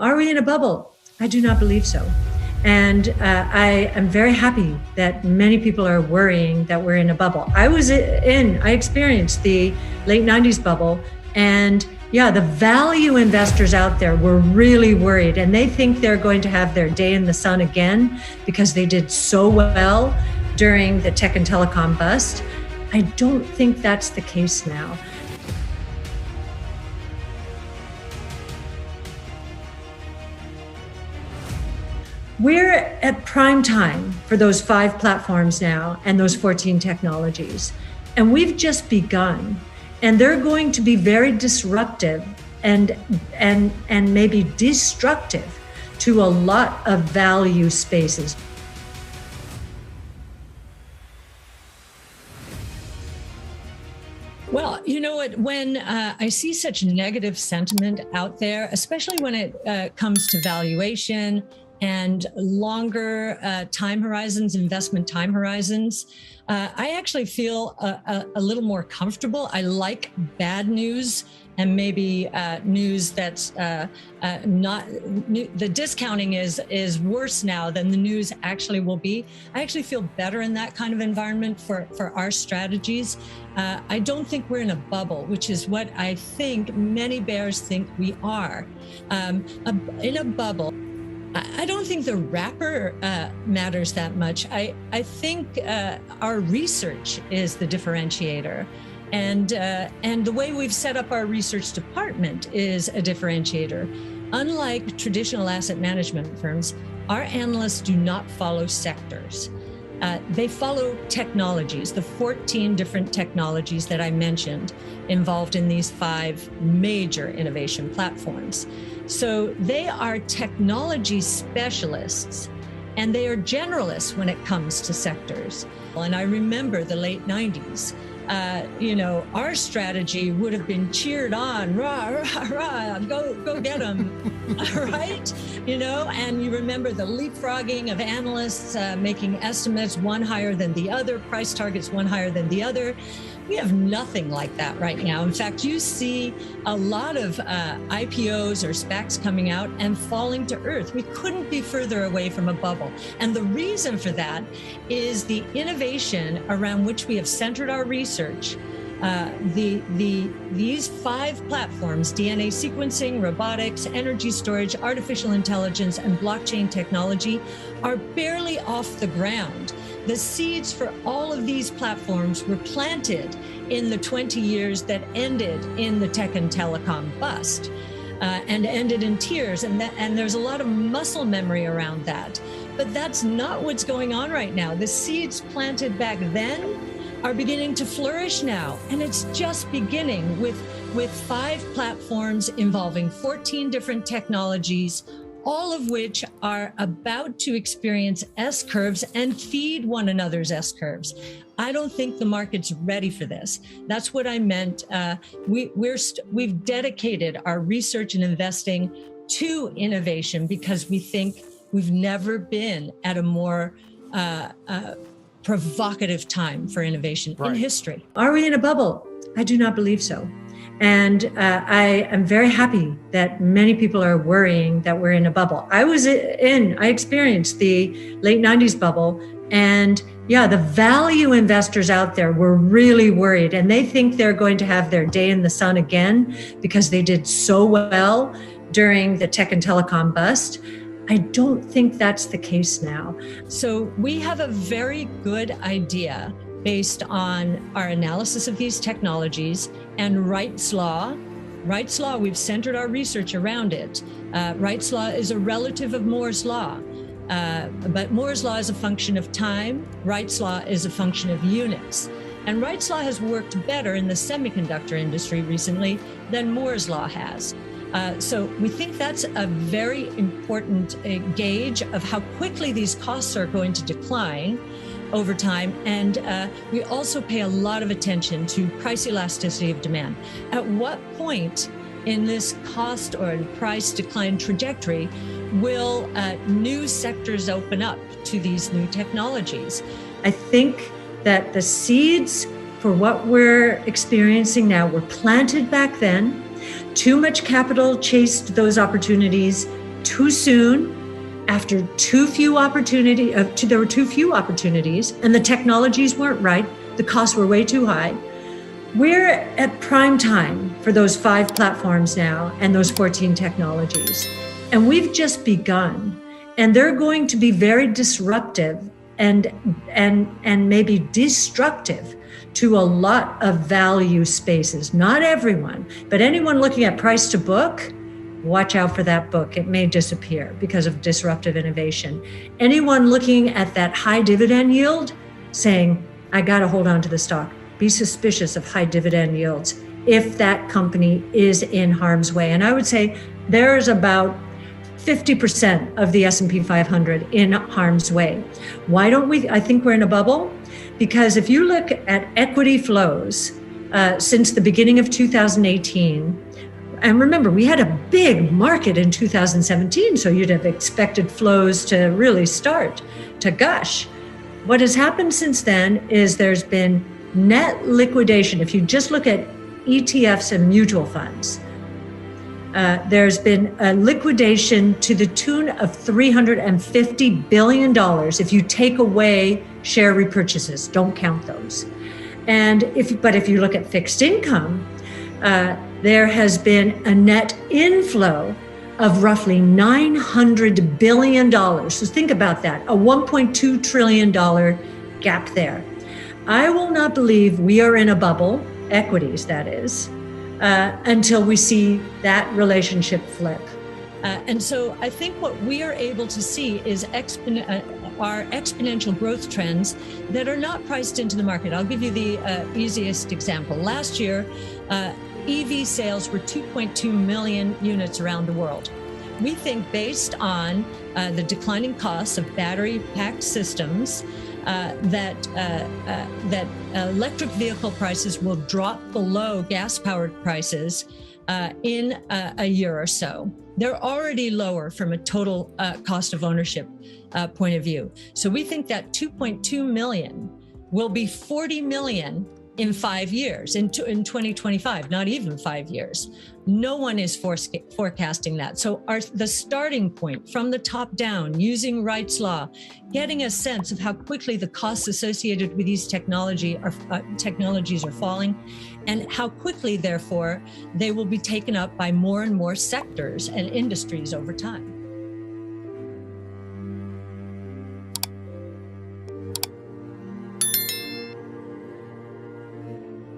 Are we in a bubble? I do not believe so. And I am very happy that many people are worrying that we're in a bubble. I experienced the late 90s bubble, and yeah, the value investors out there were really worried, and they think they're going to have their day in the sun again because they did so well during the tech and telecom bust. I don't think that's the case now. We're at prime time for those 5 platforms now and those 14 technologies. And we've just begun. And they're going to be very disruptive and maybe destructive to a lot of value spaces. Well, you know what, when I see such negative sentiment out there, especially when it comes to valuation and longer time horizons, investment time horizons, I actually feel a little more comfortable. I like bad news and maybe news that's the discounting is worse now than the news actually will be. I actually feel better in that kind of environment for our strategies. I don't think we're in a bubble, which is what I think many bears think we are. In a bubble, I don't think the wrapper matters that much. I think our research is the differentiator. And the way we've set up our research department is a differentiator. Unlike traditional asset management firms, our analysts do not follow sectors. They follow technologies, the 14 different technologies that I mentioned involved in these 5 major innovation platforms. So they are technology specialists, and they are generalists when it comes to sectors. And I remember the late 90s. Our strategy would have been cheered on, rah, rah, rah, go get them, right? And you remember the leapfrogging of analysts making estimates, one higher than the other, price targets one higher than the other. We have nothing like that right now. In fact, you see a lot of IPOs or SPACs coming out and falling to earth. We couldn't be further away from a bubble. And the reason for that is the innovation around which we have centered our research. These 5 platforms, DNA sequencing, robotics, energy storage, artificial intelligence, and blockchain technology, are barely off the ground. The seeds for all of these platforms were planted in the 20 years that ended in the tech and telecom bust and ended in tears. And there's a lot of muscle memory around that. But that's not what's going on right now. The seeds planted back then are beginning to flourish now. And it's just beginning with 5 platforms involving 14 different technologies, all of which are about to experience S-curves and feed one another's S-curves. I don't think the market's ready for this. That's what I meant. We've dedicated our research and investing to innovation because we think we've never been at a more provocative time for innovation in history. Are we in a bubble? I do not believe so. And I am very happy that many people are worrying that we're in a bubble. I experienced the late 90s bubble, and yeah, the value investors out there were really worried, and they think they're going to have their day in the sun again because they did so well during the tech and telecom bust. I don't think that's the case now. So we have a very good idea based on our analysis of these technologies and Wright's Law. Wright's Law, we've centered our research around it. Wright's Law is a relative of Moore's Law, but Moore's Law is a function of time. Wright's Law is a function of units. And Wright's Law has worked better in the semiconductor industry recently than Moore's Law has. So we think that's a very important gauge of how quickly these costs are going to decline over time. And we also pay a lot of attention to price elasticity of demand. At what point in this cost or price decline trajectory will new sectors open up to these new technologies? I think that the seeds for what we're experiencing now were planted back then. Too much capital chased those opportunities, too soon, after there were too few opportunities, and the technologies weren't right, the costs were way too high. We're at prime time for those 5 platforms now and those 14 technologies. And we've just begun. And they're going to be very disruptive and maybe destructive to a lot of value spaces. Not everyone, but anyone looking at price to book, watch out for that book. It may disappear because of disruptive innovation. Anyone looking at that high dividend yield saying, I got to hold on to the stock, be suspicious of high dividend yields if that company is in harm's way. And I would say there's about 50% of the S&P 500 in harm's way. Why don't we? I think we're in a bubble because if you look at equity flows since the beginning of 2018, and remember, we had a big market in 2017, so you'd have expected flows to really start to gush. What has happened since then is there's been net liquidation. If you just look at ETFs and mutual funds, there's been a liquidation to the tune of $350 billion if you take away share repurchases. Don't count those. And if you look at fixed income, there has been a net inflow of roughly $900 billion. So think about that, a $1.2 trillion gap there. I will not believe we are in a bubble, equities that is, until we see that relationship flip. And so I think what we are able to see is our exponential growth trends that are not priced into the market. I'll give you the easiest example. Last year, EV sales were 2.2 million units around the world. We think based on the declining costs of battery pack systems, that electric vehicle prices will drop below gas-powered prices in a year or so. They're already lower from a total cost of ownership point of view. So we think that 2.2 million will be 40 million in 5 years, in 2025, not even 5 years. No one is forecasting that. So the starting point from the top down, using Wright's law, getting a sense of how quickly the costs associated with these technologies are falling, and how quickly, therefore, they will be taken up by more and more sectors and industries over time.